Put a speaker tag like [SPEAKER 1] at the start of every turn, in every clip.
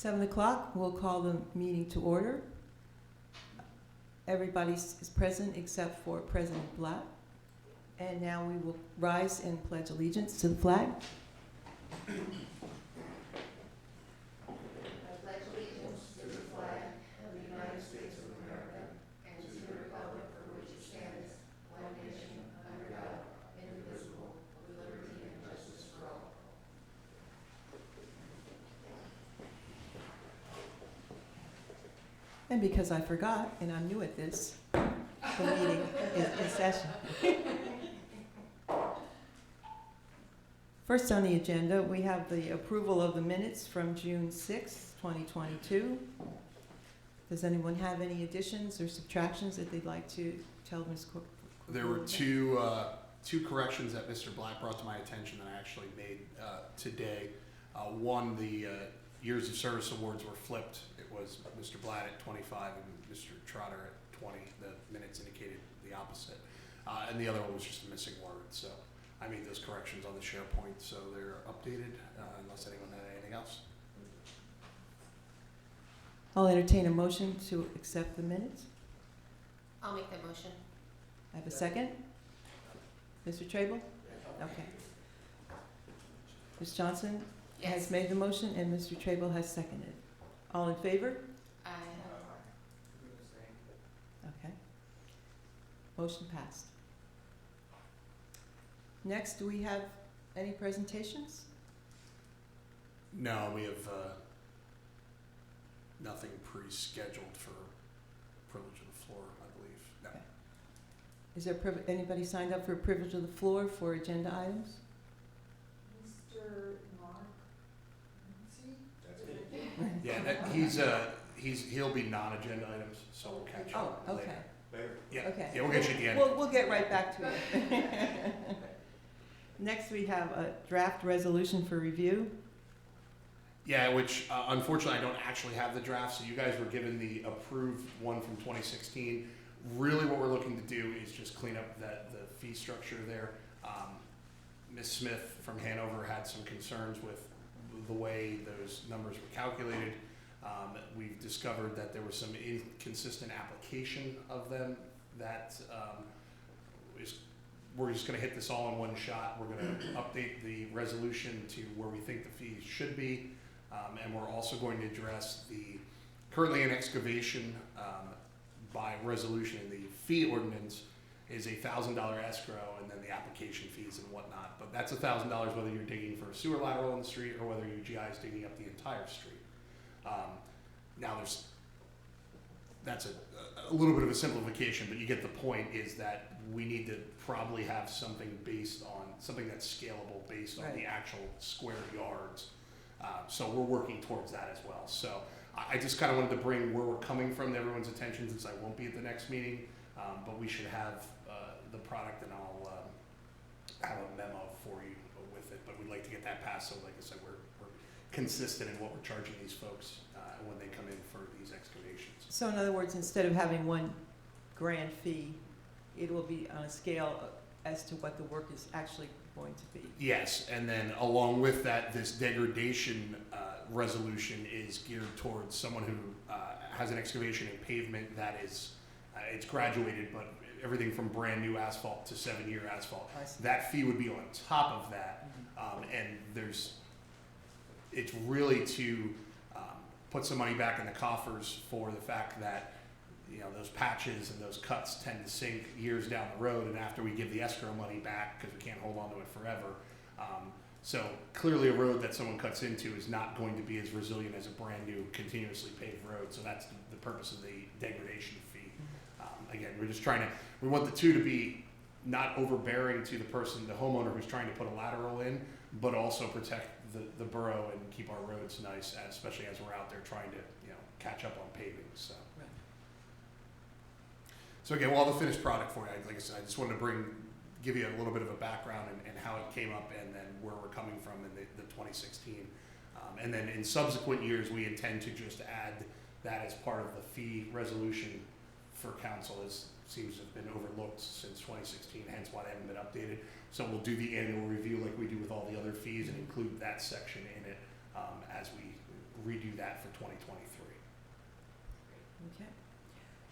[SPEAKER 1] 7 o'clock, we'll call the meeting to order. Everybody is present except for President Blatt. And now we will rise and pledge allegiance to the flag.
[SPEAKER 2] I pledge allegiance to the flag of the United States of America and to the republic for which it stands, one nation, under God, indivisible, with liberty and justice for all.
[SPEAKER 1] And because I forgot, and I'm new at this, the meeting is in session. First on the agenda, we have the approval of the minutes from June 6, 2022. Does anyone have any additions or subtractions that they'd like to tell Ms. Cook?
[SPEAKER 3] There were two corrections that Mr. Black brought to my attention that I actually made today. One, the years of service awards were flipped. It was Mr. Blatt at 25 and Mr. Trotter at 20. The minutes indicated the opposite. And the other one was just a missing word. So I made those corrections on the SharePoint, so they're updated, unless anyone had anything else.
[SPEAKER 1] I'll entertain a motion to accept the minutes.
[SPEAKER 2] I'll make the motion.
[SPEAKER 1] I have a second. Mr. Trable? Okay. Ms. Johnson has made the motion and Mr. Trable has seconded. All in favor?
[SPEAKER 2] Aye.
[SPEAKER 1] Okay. Motion passed. Next, do we have any presentations?
[SPEAKER 3] No, we have nothing pre-scheduled for privilege of the floor, I believe. No.
[SPEAKER 1] Okay. Is there anybody signed up for privilege of the floor for agenda items?
[SPEAKER 4] Mr. Mark?
[SPEAKER 3] Yeah, he'll be non-agenda items, so we'll catch
[SPEAKER 1] Oh,
[SPEAKER 3] up
[SPEAKER 1] okay.
[SPEAKER 3] later. Yeah,
[SPEAKER 1] Okay.
[SPEAKER 3] yeah, we'll get you at the end.
[SPEAKER 1] We'll get right back to it. Next, we have a draft resolution for review.
[SPEAKER 3] Yeah, which unfortunately I don't actually have the draft, so you guys were given the approved one from 2016. Really what we're looking to do is just clean up the fee structure there. Ms. Smith from Hanover had some concerns with the way those numbers were calculated. We've discovered that there was some inconsistent application of them that we're just going to hit this all in one shot. We're going to update the resolution to where we think the fees should be, and we're also going to address the currently in excavation by resolution. The fee ordinance is $1,000 escrow, and then the application fees and whatnot. But that's $1,000 whether you're digging for a sewer lateral in the street or whether your GI is digging up the entire street. Now that's a little bit of a simplification, but you get the point. Is that we need to probably have something based on something that's scalable based on the actual square yards. So we're working towards that as well. So I just kind of wanted to bring where we're coming from to everyone's attention, since I won't be at the next meeting, but we should have the product, and I'll have a memo for you with it. But we'd like to get that passed, so like I said, we're consistent in what we're charging these folks when they come in for these excavations.
[SPEAKER 1] So in other words, instead of having one grand fee, it will be on a scale as to what the work is actually going to be.
[SPEAKER 3] Yes, and then along with that, this degradation resolution is geared towards someone who has an excavation and pavement that is, it's graduated, but everything from brand new asphalt to 7-year asphalt. That fee would be on top of that, and it's really to put some money back in the coffers for the fact that those patches and those cuts tend to sink years down the road, and after we give the escrow money back, because we can't hold on to it forever. So clearly a road that someone cuts into is not going to be as resilient as a brand new continuously paved road, so that's the purpose of the degradation fee. Again, we want the two to be not overbearing to the person, the homeowner who's trying to put a lateral in, but also protect the borough and keep our roads nice, especially as we're out there trying to catch up on paving. So again, we'll have a finished product for you. Like I said, I just wanted to give you a little bit of a background and how it came up, and then where we're coming from in the 2016. And then in subsequent years, we intend to just add that as part of the fee resolution for council. As seems to have been overlooked since 2016, hence why they haven't been updated. So we'll do the annual review like we do with all the other fees and include that section in it as we redo that for 2023.
[SPEAKER 1] Okay.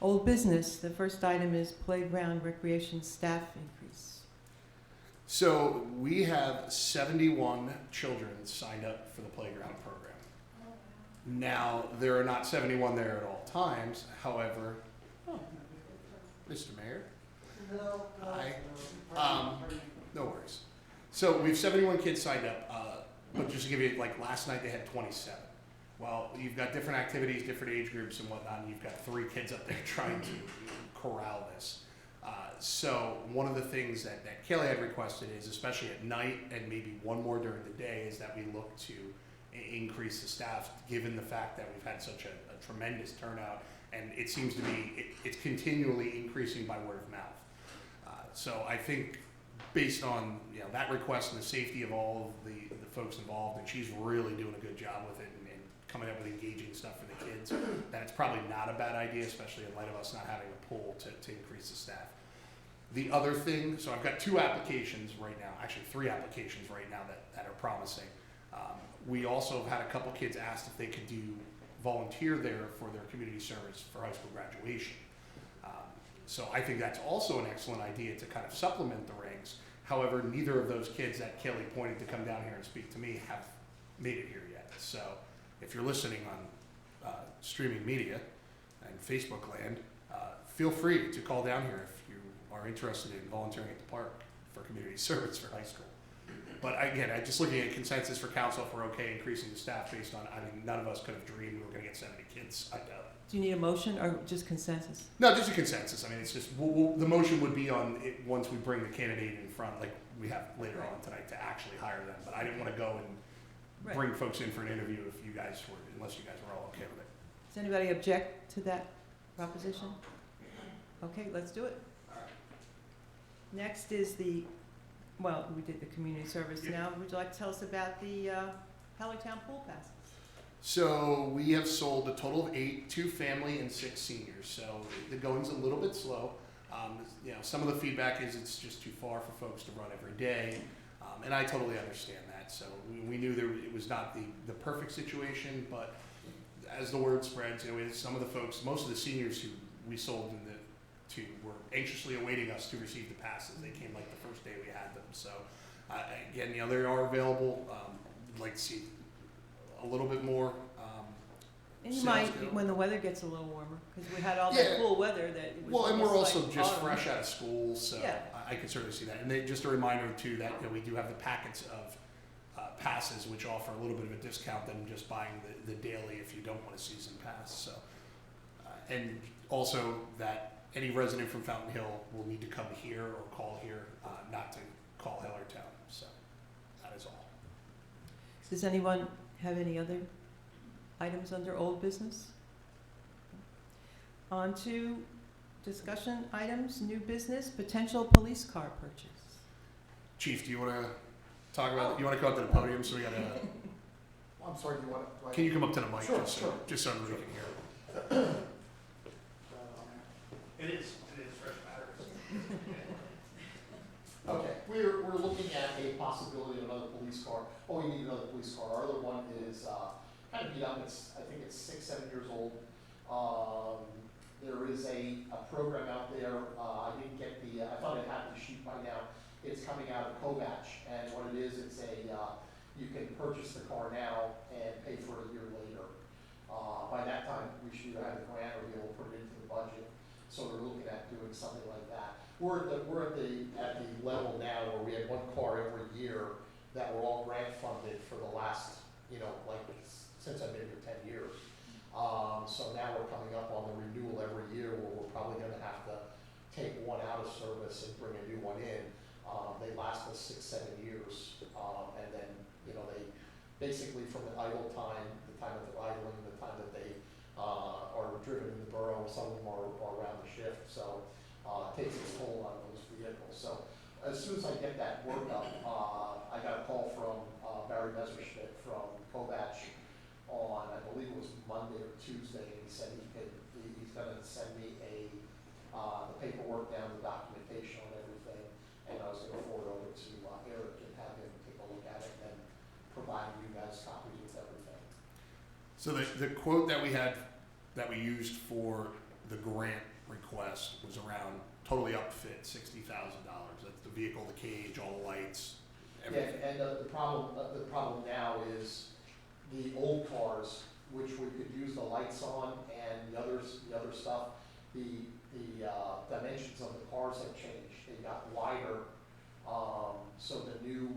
[SPEAKER 1] Old business, the first item is playground recreation staff increase.
[SPEAKER 3] So we have 71 children signed up for the playground program. Now, there are not 71 there at all times, however, Mr. Mayor? Hi. No worries. So we have 71 kids signed up, but just to give you, like last night they had 27. Well, you've got different activities, different age groups and whatnot, and you've got 3 kids up there trying to corral this. So one of the things that Kelly had requested is, especially at night and maybe one more during the day, is that we look to increase the staff, given the fact that we've had such a tremendous turnout, and it seems to be, it's continually increasing by word of mouth. So I think based on that request and the safety of all of the folks involved, and she's really doing a good job with it and coming up with engaging stuff for the kids, that it's probably not a bad idea, especially in light of us not having a pool to increase the staff. The other thing, so I've got 2 applications right now, actually 3 applications right now that are promising. We also have had a couple kids asked if they could volunteer there for their community service for high school graduation. So I think that's also an excellent idea to kind of supplement the ranks. However, neither of those kids that Kelly pointed to come down here and speak to me have made it here yet. So if you're listening on streaming media and Facebook land, feel free to call down here if you are interested in volunteering at the park for community service for high school. But again, I'm just looking at consensus for council if we're okay increasing the staff based on, none of us could have dreamed we were going to get 70 kids signed up.
[SPEAKER 1] Do you need a motion or just consensus?
[SPEAKER 3] No, just a consensus. I mean, it's just, the motion would be on it once we bring the candidate in front, like we have later on tonight, to actually hire them. But I didn't want to go and bring folks in for an interview if you guys were, unless you guys were all okay with it.
[SPEAKER 1] Does anybody object to that proposition? Okay, let's do it. Next is we did the community service. Now, would you like to tell us about the Hellertown pool passes?
[SPEAKER 3] So we have sold a total of 8, 2 family and 6 seniors. So the going's a little bit slow. Some of the feedback is it's just too far for folks to run every day, and I totally understand that. So we knew it was not the perfect situation, but as the word spreads, some of the folks, most of the seniors who we sold to were anxiously awaiting us to receive the passes. They came like the first day we had them. So again, they are available. We'd like to see a little bit more.
[SPEAKER 1] And you
[SPEAKER 3] sales
[SPEAKER 1] might,
[SPEAKER 3] go.
[SPEAKER 1] when the weather gets a little warmer, because we had all that cool weather that it was
[SPEAKER 3] Well, and we're
[SPEAKER 1] almost
[SPEAKER 3] also
[SPEAKER 1] like
[SPEAKER 3] just
[SPEAKER 1] autumn.
[SPEAKER 3] fresh out of school, so
[SPEAKER 1] Yeah.
[SPEAKER 3] I can certainly see that. And just a reminder too that we do have the packets of passes, which offer a little bit of a discount than just buying the daily if you don't want a season pass. So, and also that any resident from Fountain Hill will need to come here or call here, not to call Hellertown. So that is all.
[SPEAKER 1] Does anyone have any other items under old business? On to discussion items, new business, potential police car purchase.
[SPEAKER 3] Chief, do you want to talk about? You want to come up to the podium? So we got to.
[SPEAKER 5] I'm sorry, do you want to?
[SPEAKER 3] Can you come up to the mic?
[SPEAKER 5] Sure,
[SPEAKER 3] just
[SPEAKER 5] sure.
[SPEAKER 3] Just so everybody can hear. It is fresh batteries.
[SPEAKER 5] Okay, we're looking at a possibility of another police car. Oh, we need another police car. Our other one is kind of beat up. I think it's 6, 7 years old. There is a program out there. I didn't get I thought I had the sheet by now. It's coming out of Kovach, and what it is, it's you can purchase the car now and pay for it a year later. By that time, we should either have the grant or be able to put it into the budget. So we're looking at doing something like that. We're at the level now where we have one car every year that we're all grant funded for the last, since I've been here 10 years. So now we're coming up on the renewal every year where we're probably going to have to take one out of service and bring a new one in. They last us 6, 7 years, and then they basically from the idle time, the time that they're idling, the time that they are driven in the borough, some of them are around the shift. So it takes its toll on those vehicles. So as soon as I get that work up, I got a call from Barry Messerschmidt from Kovach on, I believe it was Monday or Tuesday, and he said he's going to send me the paperwork down, the documentation on everything, and I was going to forward over to Eric and have him take a look at it and provide you guys copies with everything.
[SPEAKER 3] So the quote that we had, that we used for the grant request was around totally upfit, $60,000. That's the vehicle, the cage, all the lights,
[SPEAKER 5] Yeah,
[SPEAKER 3] everything.
[SPEAKER 5] and the problem now is the old cars, which we could use the lights on, and the other stuff, the dimensions of the cars have changed. They got wider, so the new,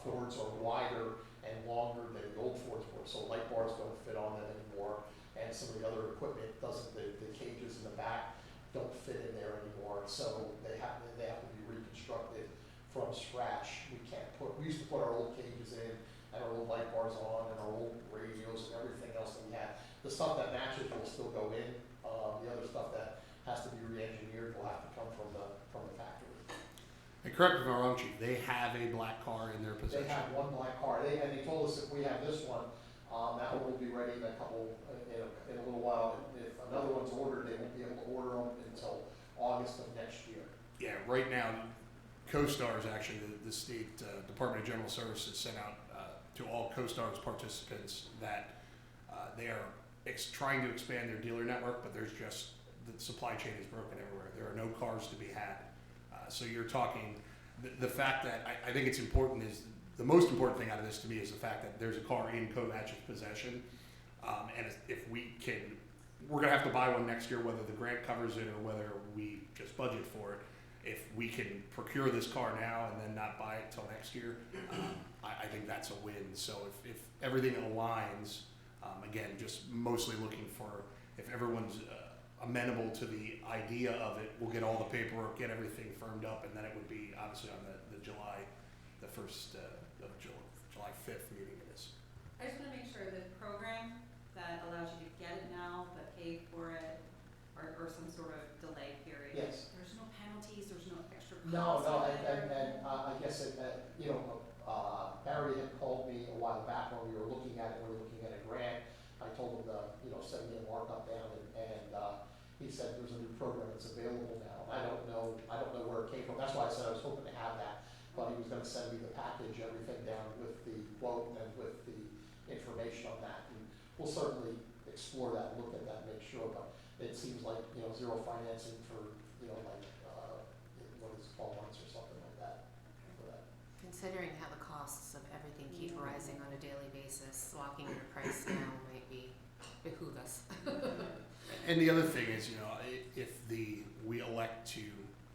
[SPEAKER 5] Fords are wider and longer than the old Fords were, so light bars don't fit on them anymore, and some of the other equipment doesn't, the cages in the back don't fit in there anymore, so they have to be reconstructed from scratch. We used to put our old cages in, and our old light bars on, and our old radios and everything else that we had. The stuff that matches will still go in, the other stuff that has to be re-engineered will have to come from the factory.
[SPEAKER 3] And correct me if I'm wrong, Chief, they have a black car in their possession?
[SPEAKER 5] They have one black car, and they told us if we have this one, that one will be ready in a little while. If another one's ordered, they won't be able to order them until August of next year.
[SPEAKER 3] Yeah, right now, CoStarz, actually, the state Department of General Services sent out to all CoStarz participants that they are trying to expand their dealer network, but there's just, the supply chain is broken everywhere. There are no cars to be had. So you're talking, the fact that, I think it's important is, the most important thing out of this to me is the fact that there's a car in Kovac's possession. And if we can, we're gonna have to buy one next year, whether the grant covers it or whether we just budget for it. If we can procure this car now and then not buy it till next year, I think that's a win. So if everything aligns, again, just mostly looking for, if everyone's amenable to the idea of it, we'll get all the paperwork, get everything firmed up, and then it would be obviously on the July 5th meeting it is.
[SPEAKER 6] I just wanna make sure the program that allows you to get it now, but pay for it, or some sort of delay period.
[SPEAKER 5] Yes.
[SPEAKER 6] There's no penalties, there's no extra cost.
[SPEAKER 5] No,
[SPEAKER 6] on it, or-
[SPEAKER 5] and I guess Barry had called me a while back when we were looking at a grant. I told him to, send me a markup down, and he said there's a new program that's available now. I don't know where it came from. That's why I said I was hoping to have that, but he was gonna send me the package, everything down with the quote and with the information on that. And we'll certainly explore that, look at that, make sure, but it seems like, zero financing for, what is it, 12 months or something like that for that.
[SPEAKER 2] Considering how the costs of everything keep rising on a daily basis, locking in a price now might behoove us.
[SPEAKER 3] And the other thing is, if we elect to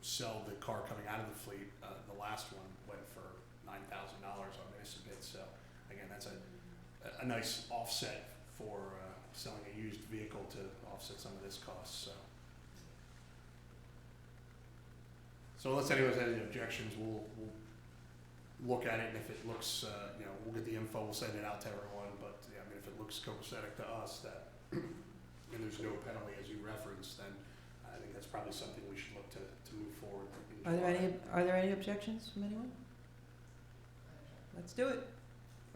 [SPEAKER 3] sell the car coming out of the fleet, the last one went for $9,000 on Municipal, so again, that's a nice offset for selling a used vehicle to offset some of this cost, so unless anyone has any objections, we'll look at it, and if it looks, we'll get the info, we'll send it out to everyone, but if it looks copacetic to us that, and there's no penalty as you referenced, then I think that's probably something we should look to move forward. in
[SPEAKER 1] Are there any objections from anyone? Let's do it.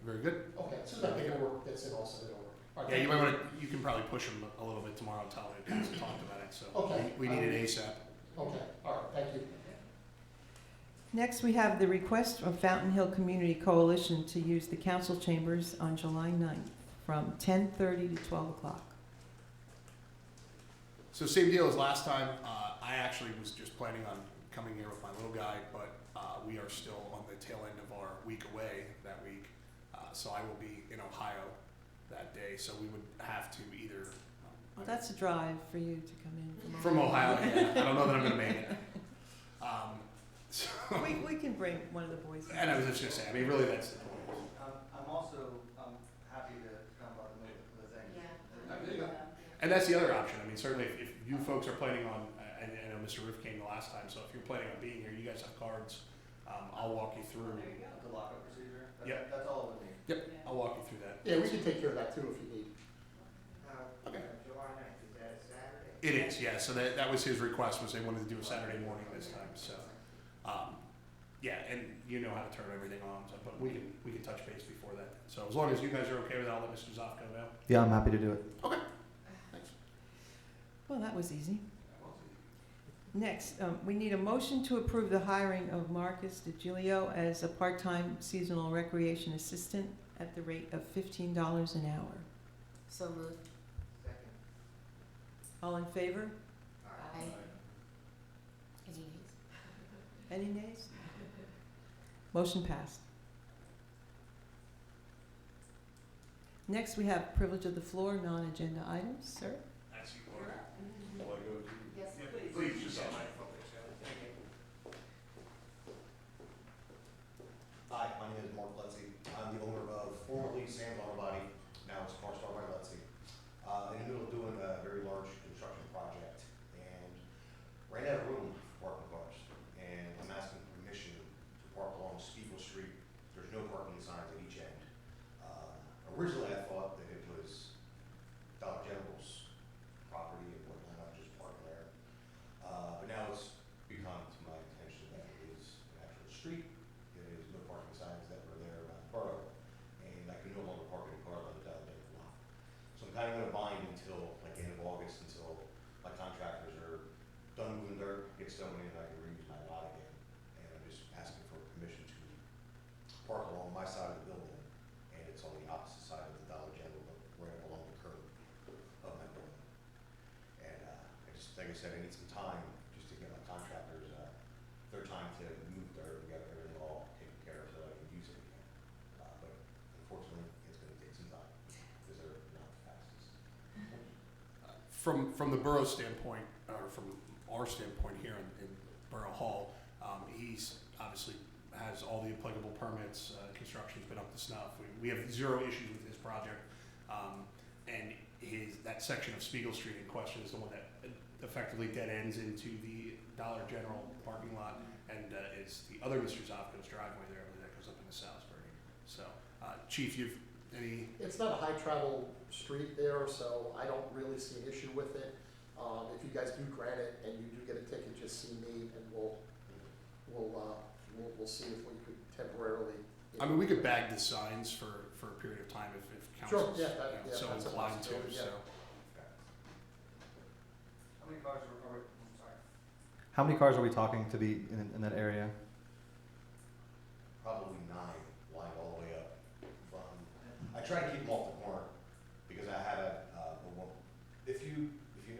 [SPEAKER 3] Very good.
[SPEAKER 5] Okay, so that paperwork gets in, I'll send it over. All right,
[SPEAKER 3] Yeah, you
[SPEAKER 5] thank
[SPEAKER 3] might you can probably push them a little bit tomorrow and tell them we talked about it, so
[SPEAKER 5] Okay.
[SPEAKER 3] we need it ASAP.
[SPEAKER 5] Okay, all right, thank you.
[SPEAKER 1] Next, we have the request from Fountain Hill Community Coalition to use the council chambers on July 9th from 10:30 to 12 o'clock.
[SPEAKER 3] So same deal as last time. I actually was just planning on coming here with my little guy, but we are still on the tail end of our week away that week. So I will be in Ohio that day. So we would have to either.
[SPEAKER 1] Well, that's a drive for you to come in
[SPEAKER 3] From Ohio, yeah. I don't know that I'm gonna make it. So,
[SPEAKER 1] We can bring one of the boys.
[SPEAKER 3] and I was just gonna say, really that's the point.
[SPEAKER 7] I'm also, happy to come by the thing.
[SPEAKER 2] Yeah.
[SPEAKER 3] There you go. And that's the other option. Certainly if you folks are planning on, and I know Mr. Roof came the last time, so if you're planning on being here, you guys have cards. I'll walk you through.
[SPEAKER 6] There you go.
[SPEAKER 7] The lockup procedure?
[SPEAKER 3] Yep.
[SPEAKER 7] That's all it would need.
[SPEAKER 3] Yep, I'll walk you through that.
[SPEAKER 5] Yeah, we can take care of that too if you need.
[SPEAKER 3] Okay.
[SPEAKER 7] July 9th, is that a Saturday?
[SPEAKER 3] It is, yeah. So that was his request, was they wanted to do a Saturday morning this time. So, yeah, and you know how to turn everything on. So, but we can touch base before that. So as long as you guys are okay with it, I'll let Mr. Zofko know.
[SPEAKER 8] Yeah, I'm happy to do it.
[SPEAKER 3] Okay. Thanks.
[SPEAKER 1] Well, that was easy. Next, we need a motion to approve the hiring of Marcus DiGilio as a part-time seasonal recreation assistant at the rate of $15 an hour.
[SPEAKER 2] So moved.
[SPEAKER 7] Second.
[SPEAKER 1] All in favor?
[SPEAKER 2] Aye. Any nays?
[SPEAKER 1] Any nays? Motion passed. Next, we have privilege of the floor, non-agenda items. Sir?
[SPEAKER 3] Actually,
[SPEAKER 2] Yes,
[SPEAKER 3] please, just on my
[SPEAKER 8] Hi, my name is Mark Letzi. I'm the owner of formerly Sam's Auto Body, now it's CarStar by Letzi. In the middle of doing a very large construction project and ran out of room for parking cars. And I'm asking permission to park along Spiegel Street. There's no parking signs at each end. Originally, I thought that it was Dollar General's property and whatnot, I was just parking there. But now it's become to my attention that it is an actual street. There is no parking signs that were there around the borough, and I can no longer park any cars on the Dollar General lot. So I'm kind of in a bind until like the end of August, until my contractors are done moving dirt, get stone in, and I can reuse my lot again. And I'm just asking for permission to park along my side of the building, and it's on the opposite side of the Dollar General, but right along the curb of my building. And I just, like I said, I need some time just to get my contractors, their time to move dirt and get everything all taken care of so I can use it again. But unfortunately, it's gonna take some time, because they're not the fastest.
[SPEAKER 3] From the borough standpoint, or from our standpoint here in Borough Hall, he's obviously has all the applicable permits, construction's been up to snuff. We have zero issues with his project. And that section of Spiegel Street in question is the one that effectively dead ends into the Dollar General parking lot, and is the other Mr. Zofko's driveway there that goes up into Salisbury. So, Chief, you've any?
[SPEAKER 5] It's not a high travel street there, so I don't really see an issue with it. If you guys do grant it and you do get a ticket, just see me and we'll see if we could temporarily.
[SPEAKER 3] I mean, we could bag the signs for a period of time if
[SPEAKER 5] Sure,
[SPEAKER 3] council's
[SPEAKER 5] yeah,
[SPEAKER 3] so
[SPEAKER 5] that's a
[SPEAKER 3] inclined to,
[SPEAKER 5] possibility, yeah.
[SPEAKER 3] so.
[SPEAKER 7] How many cars are, I'm sorry.
[SPEAKER 9] How many cars are we talking to be in that area?
[SPEAKER 8] Probably 9, lined all the way up. I try to keep them off the corner, because I had if you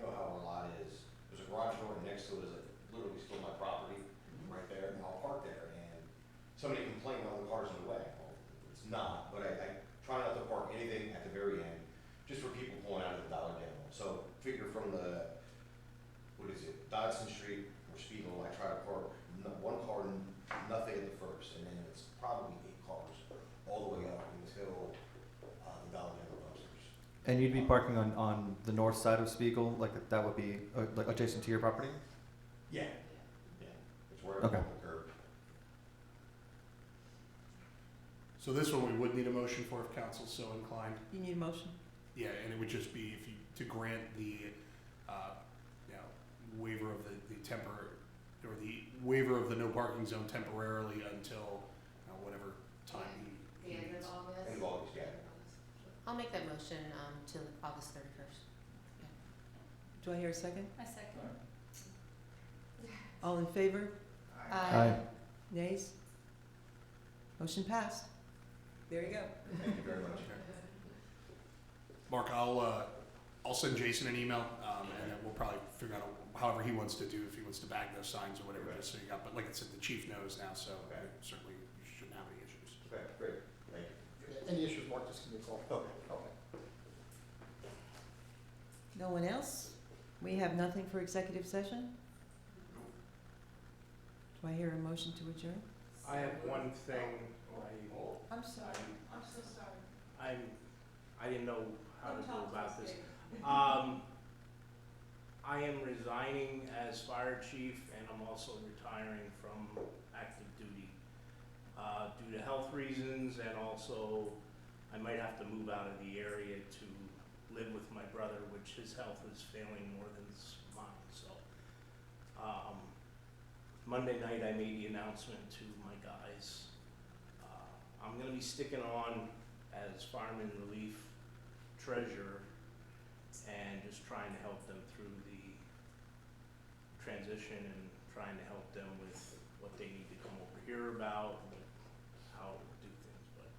[SPEAKER 8] know how our lot is, there's a garage door, and next to it is literally still my property, right there, and I'll park there, and somebody complained, oh, the car's in the way. Well, it's not, but I try not to park anything at the very end, just for people pulling out of the Dollar General. So figure from Dodson Street or Spiegel, I try to park one car, nothing at the first, and then it's probably 8 cars all the way up until the Dollar General dumpsters.
[SPEAKER 9] And you'd be parking on the north side of Spiegel, like that would be like adjacent to your property?
[SPEAKER 8] Yeah, it's where
[SPEAKER 9] Okay.
[SPEAKER 8] on the curb.
[SPEAKER 3] So this one we would need a motion for if council's so inclined.
[SPEAKER 1] You need a motion?
[SPEAKER 3] Yeah, and it would just be to grant the, waiver of or the waiver of the no parking zone temporarily until, whatever time
[SPEAKER 2] The
[SPEAKER 3] he
[SPEAKER 2] end
[SPEAKER 3] needs.
[SPEAKER 2] of August?
[SPEAKER 8] End of August, yeah.
[SPEAKER 2] I'll make that motion, till August 31st.
[SPEAKER 1] Do I hear a second?
[SPEAKER 6] I second.
[SPEAKER 1] All in favor?
[SPEAKER 9] Aye.
[SPEAKER 1] Nays? Motion passed. There you go.
[SPEAKER 8] Thank you very much.
[SPEAKER 3] Mark, I'll send Jason an email, and then we'll probably figure out however he wants to do, if he wants to bag those signs or whatever, just so you got, but like I said, the chief knows now, so
[SPEAKER 8] Okay.
[SPEAKER 3] certainly you shouldn't have any issues.
[SPEAKER 8] Okay, great, thank you.
[SPEAKER 5] Any issues, Mark, just give me a call.
[SPEAKER 8] Okay.
[SPEAKER 5] Okay.
[SPEAKER 1] No one else? We have nothing for executive session? Do I hear a motion to adjourn?
[SPEAKER 10] I have one thing,
[SPEAKER 1] I'm sorry.
[SPEAKER 6] I'm so sorry.
[SPEAKER 10] I didn't know how to go about this. I am resigning as fire chief, and I'm also retiring from active duty, due to health reasons, and also I might have to move out of the area to live with my brother, which his health is failing more than mine, so. Monday night I made the announcement to my guys. I'm gonna be sticking on as fireman relief treasurer and just trying to help them through the transition and trying to help them with what they need to come over here about and how to do things. But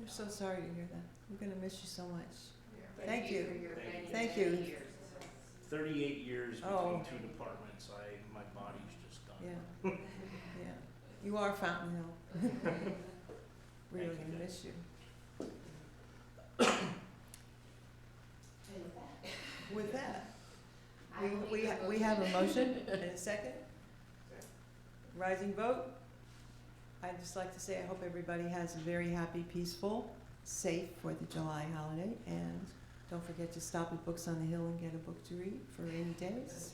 [SPEAKER 1] I'm so sorry to hear that. We're gonna miss you so much. Thank
[SPEAKER 2] Thank
[SPEAKER 1] you.
[SPEAKER 2] you for your
[SPEAKER 10] Thank
[SPEAKER 2] many,
[SPEAKER 10] you.
[SPEAKER 1] Thank
[SPEAKER 2] many
[SPEAKER 1] you.
[SPEAKER 2] years.
[SPEAKER 10] 38 years
[SPEAKER 1] Oh.
[SPEAKER 10] between two departments, my body's just done.
[SPEAKER 1] Yeah, yeah. You are Fountain Hill. Really
[SPEAKER 10] Thank you,
[SPEAKER 1] gonna
[SPEAKER 10] Jen.
[SPEAKER 1] miss you.
[SPEAKER 2] And with that,
[SPEAKER 1] With that,
[SPEAKER 2] I will
[SPEAKER 1] we
[SPEAKER 2] make a
[SPEAKER 1] we have a motion and a second. Rising vote. I'd just like to say I hope everybody has a very happy, peaceful, safe 4th of July holiday, and don't forget to stop at Books on the Hill and get a book to read for rainy days.